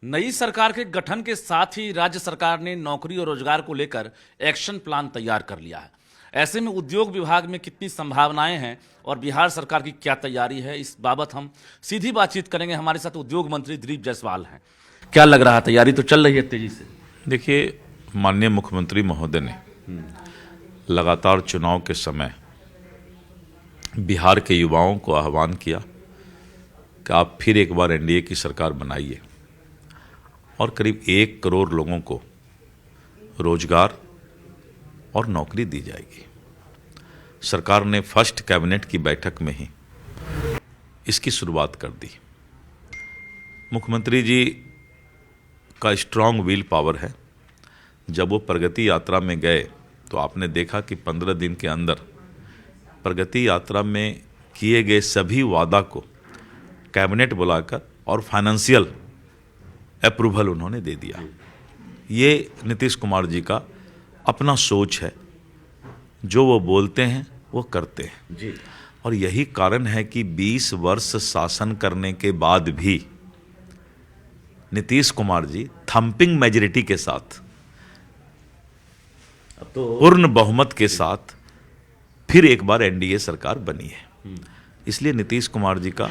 नई सरकार के गठन के साथ ही राज्य सरकार ने नौकरी और रोजगार को लेकर एक्शन प्लान तैयार कर लिया है। ऐसे में उद्योग विभाग में कितनी संभावनाएं हैं और बिहार सरकार की क्या तैयारी है, इस बाबत हम सीधी बातचीत करेंगे। हमारे साथ उद्योग मंत्री दिलीप जायसवाल हैं। क्या लग रहा है, तैयारी तो चल रही है तेजी से? देखिए, माननीय मुख्यमंत्री महोदय ने लगातार चुनाव के समय बिहार के युवाओं को आह्वान किया कि आप फिर एक बार एनडीए की सरकार बनाइए और करीब 1 करोड़ लोगों को रोजगार और नौकरी दी जाएगी। सरकार ने फर्स्ट कैबिनेट की बैठक में ही इसकी शुरुआत कर दी। मुख्यमंत्री जी का स्ट्रांग व्हील पावर है। जब वो प्रगति यात्रा में गए तो आपने देखा कि 15 दिन के अंदर प्रगति यात्रा में किए गए सभी वादा को कैबिनेट बुलाकर और फाइनेंशियल अप्रूवल उन्होंने दे दिया। ये नीतीश कुमार जी का अपना सोच है, जो वो बोलते हैं वो करते हैं जी। और यही कारण है कि 20 वर्ष शासन करने के बाद भी नीतीश कुमार जी थंपिंग मेजॉरिटी के साथ, अब तो पूर्ण बहुमत के साथ फिर एक बार एनडीए सरकार बनी है। इसलिए नीतीश कुमार जी का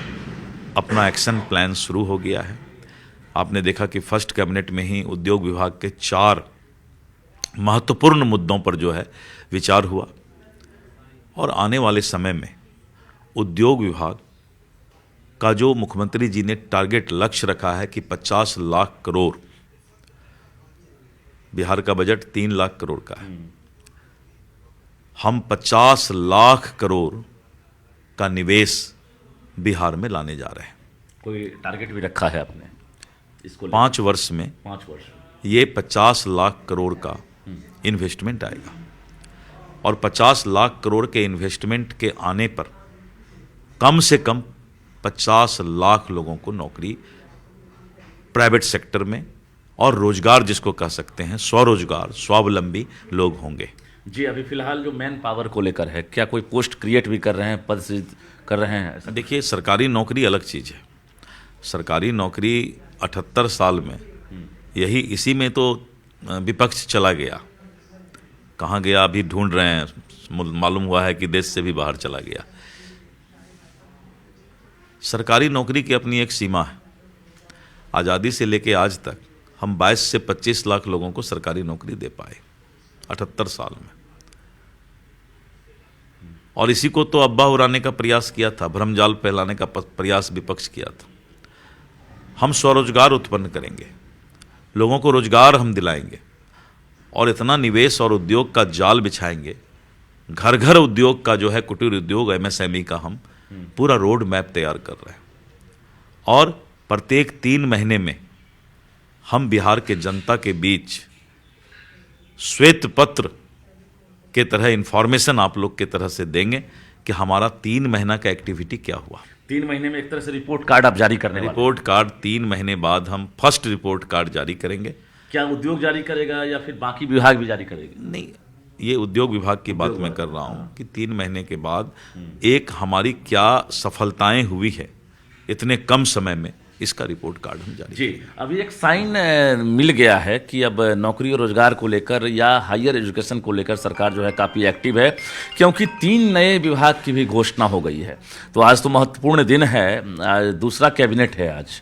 अपना एक्शन प्लान शुरू हो गया है। आपने देखा कि फर्स्ट कैबिनेट में ही उद्योग विभाग के 4 महत्वपूर्ण मुद्दों पर जो है विचार हुआ और आने वाले समय में उद्योग विभाग का जो मुख्यमंत्री जी ने टारगेट लक्ष्य रखा है कि 50 लाख करोड़, बिहार का बजट 3 लाख करोड़ का है, हम 50 लाख करोड़ का निवेश बिहार में लाने जा रहे हैं। कोई टारगेट भी रखा है आपने इसको? 5 वर्ष में 5 वर्ष ये 50 लाख करोड़ का इन्वेस्टमेंट आएगा और 50 लाख करोड़ के इन्वेस्टमेंट के आने पर कम से कम 50 लाख लोगों को नौकरी प्राइवेट सेक्टर में और रोजगार जिसको कह सकते हैं स्वरोजगार, स्वावलंबी लोग होंगे। जी। अभी फिलहाल जो मैन पावर को लेकर है, क्या कोई पोस्ट क्रिएट भी कर रहे हैं, पद सृजित कर रहे हैं? देखिए, सरकारी नौकरी अलग चीज़ है। सरकारी नौकरी 78 साल में यही इसी में तो विपक्ष चला गया। कहाँ गया अभी ढूंढ रहे हैं, मालूम हुआ है कि देश से भी बाहर चला गया। सरकारी नौकरी की अपनी एक सीमा है। आज़ादी से लेके आज तक हम 22 से 25 लाख लोगों को सरकारी नौकरी दे पाए 78 साल में। और इसी को तो अब्बा उड़ाने का प्रयास किया था, भ्रमजाल फैलाने का प्रयास विपक्ष किया था। हम स्वरोजगार उत्पन्न करेंगे, लोगों को रोजगार हम दिलाएंगे और इतना निवेश और उद्योग का जाल बिछाएंगे। घर घर उद्योग का जो है, कुटीर उद्योग, एमएसएमई का हम पूरा रोड मैप तैयार कर रहे हैं और प्रत्येक 3 महीने में हम बिहार के जनता के बीच श्वेत पत्र के तरह इंफॉर्मेशन आप लोग के तरह से देंगे कि हमारा 3 महीना का एक्टिविटी क्या हुआ। 3 महीने में एक तरह से रिपोर्ट कार्ड आप जारी करने वाले हैं। रिपोर्ट कार्ड 3 महीने बाद हम फर्स्ट रिपोर्ट कार्ड जारी करेंगे। क्या उद्योग जारी करेगा या फिर बाकी विभाग भी जारी करेगा? नहीं, ये उद्योग विभाग की बात मैं कर रहा हूँ कि 3 महीने के बाद एक हमारी क्या सफलताएं हुई है इतने कम समय में, इसका रिपोर्ट कार्ड हम जारी जी। अभी एक साइन मिल गया है कि अब नौकरी और रोजगार को लेकर या हायर एजुकेशन को लेकर सरकार जो है काफ़ी एक्टिव है, क्योंकि 3 नए विभाग की भी घोषणा हो गई है। तो आज तो महत्वपूर्ण दिन है, दूसरा कैबिनेट है आज।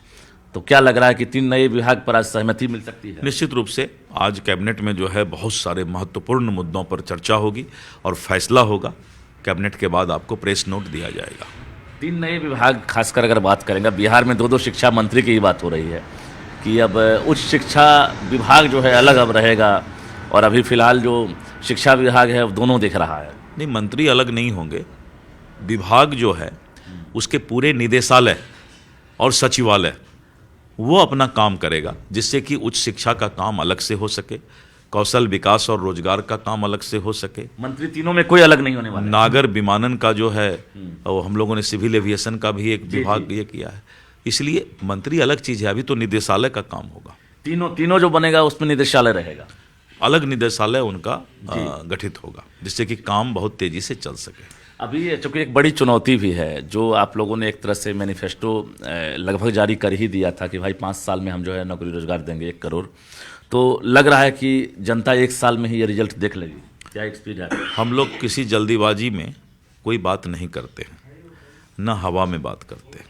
तो क्या लग रहा है कि 3 नए विभाग पर आज सहमति मिल सकती है? निश्चित रूप से आज कैबिनेट में जो है बहुत सारे महत्वपूर्ण मुद्दों पर चर्चा होगी और फैसला होगा। कैबिनेट के बाद आपको प्रेस नोट दिया जाएगा। 3 नए विभाग, खासकर अगर बात करेंगे, बिहार में 2 शिक्षा मंत्री की ही बात हो रही है कि अब उच्च शिक्षा विभाग जो है अलग अब रहेगा और अभी फिलहाल जो शिक्षा विभाग है वो दोनों दिख रहा है। नहीं, मंत्री अलग नहीं होंगे। विभाग जो है उसके पूरे निदेशालय और सचिवालय वो अपना काम करेगा, जिससे कि उच्च शिक्षा का काम अलग से हो सके, कौशल विकास और रोजगार का काम अलग से हो सके। मंत्री तीनों में कोई अलग नहीं होने वाला। नागर विमानन का जो है और हम लोगों ने सिविल एविएशन का भी एक विभाग ये किया है। इसलिए मंत्री अलग चीज है, अभी तो निदेशालय का काम होगा। तीनों जो बनेगा उसमें निदेशालय रहेगा, अलग निदेशालय उनका गठित होगा, जिससे कि काम बहुत तेजी से चल सके। अभी चूंकि एक बड़ी चुनौती भी है, जो आप लोगों ने एक तरह से मैनिफेस्टो लगभग जारी कर ही दिया था कि भाई 5 साल में हम जो है नौकरी रोजगार देंगे 1 करोड़। तो लग रहा है कि जनता 1 साल में ही ये रिजल्ट देख लेगी, क्या एक्सपीरियंस है? हम लोग किसी जल्दीबाजी में कोई बात नहीं करते हैं, न हवा में बात करते हैं,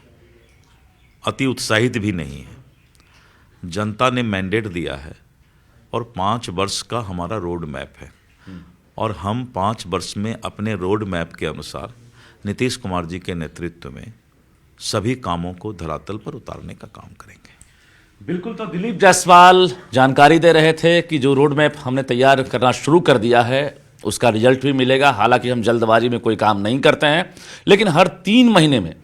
अति उत्साहित भी नहीं है। जनता ने मैंडेट दिया है और 5 वर्ष का हमारा रोड मैप है, और हम 5 वर्ष में अपने रोड मैप के अनुसार नीतीश कुमार जी के नेतृत्व में सभी कामों को धरातल पर उतारने का काम करेंगे। बिल्कुल, तो दिलीप जायसवाल जानकारी दे रहे थे कि जो रोड मैप हमने तैयार करना शुरू कर दिया है उसका रिजल्ट भी मिलेगा। हालांकि हम जल्दबाजी में कोई काम नहीं करते हैं, लेकिन हर 3 महीने में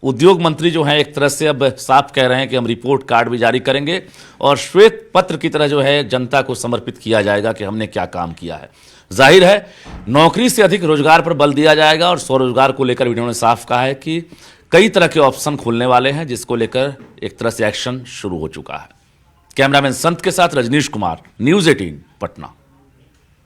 उद्योग मंत्री जो हैं एक तरह से अब साफ कह रहे हैं कि हम रिपोर्ट कार्ड भी जारी करेंगे और श्वेत पत्र की तरह जो है जनता को समर्पित किया जाएगा कि हमने क्या काम किया है। जाहिर है नौकरी से अधिक रोजगार पर बल दिया जाएगा, और स्वरोजगार को लेकर इन्होंने साफ कहा है कि कई तरह के ऑप्शन खुलने वाले हैं, जिसको लेकर एक तरह से एक्शन शुरू हो चुका है। कैमरामैन संत के साथ रजनीश कुमार, न्यूज़ 18 पटना।